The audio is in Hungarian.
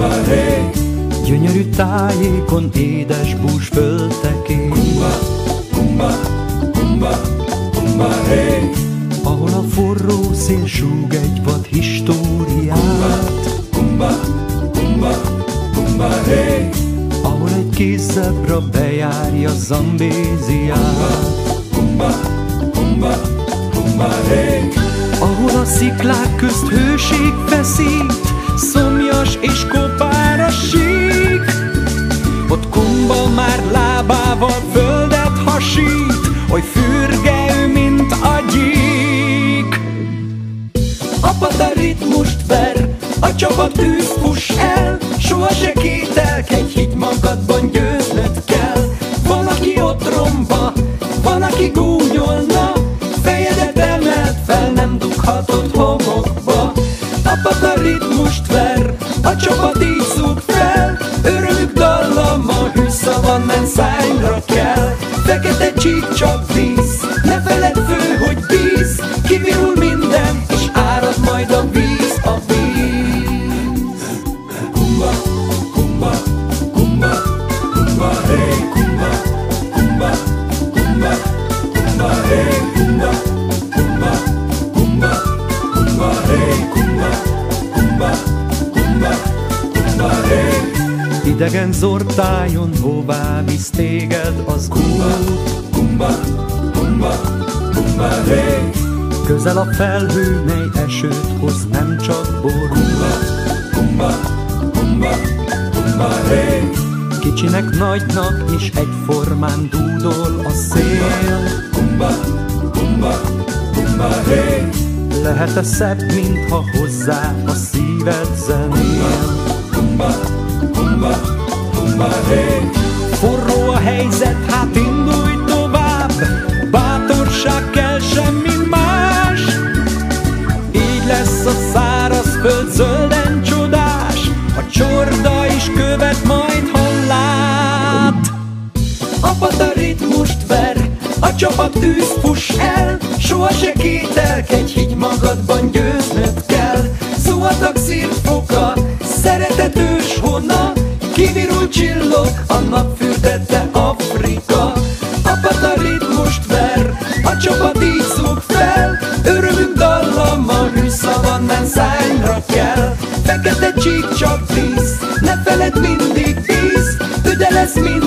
kumba hey. Gyönyörű tájékon édes bús föltekén. Kumba, kumba, kumba, kumba hey. Ahol a forró szél súg egy vad históriát. Kumba, kumba, kumba hey. Ahol egy készebra bejárja Zambéziát. Kumba, kumba, kumba hey. Ahol a sziklák közt hőség feszít, szomjas és kopár a sík. Ott Kumba már lábával földet hasít, oly fürge ő, mint a gyík. A pata ritmust ver, a csapat tűz fuss el, soha se kételkedj, higgy magadban, győznöd kell. Van, aki ott romba, van, aki gúnyolna, fejedet emelt fel, nem dughatod homokba. A pata ritmust ver, a csapat így szúg fel, örömük dallama, hűszavan men szányra kell. Fekete csík csak víz, ne feledd fő, hogy víz, kivirul minden, és árad majd a víz, a víz. Kumba, kumba, kumba, kumba hey. Kumba, kumba, kumba, kumba hey. Kumba, kumba, kumba, kumba hey. Kumba, kumba, kumba, kumba hey. Idegen zortájon hová visz téged az út? Kumba, kumba, kumba hey. Közel a felhő, mely esőt hoz, nem csak borút. Kumba, kumba, kumba, kumba hey. Kicsinek, nagynak is egyformán dúdol a szél. Kumba, kumba, kumba hey. Lehet-e szebb, mintha hozzá a szíved zenél? Kumba, kumba, kumba hey. Forró a helyzet, hát indulj tovább, bátorság kell, semmi más. Így lesz a száraz föld zölden csodás, a csorda is követ majd, ha lát. A pata ritmust ver, a csapat tűz fuss el, soha se kételkedj, higgy magadban, győznöd kell. Zuhatag szírfoka, szeretet őshonna, kivirul csillog, a nap fürdette Afrika. A pata ritmust ver, a csapat így szúg fel, örömünk dallama, hűszavan men szányra kell. Fekete csík csak víz, ne feledd, mindig víz, üde lesz minden.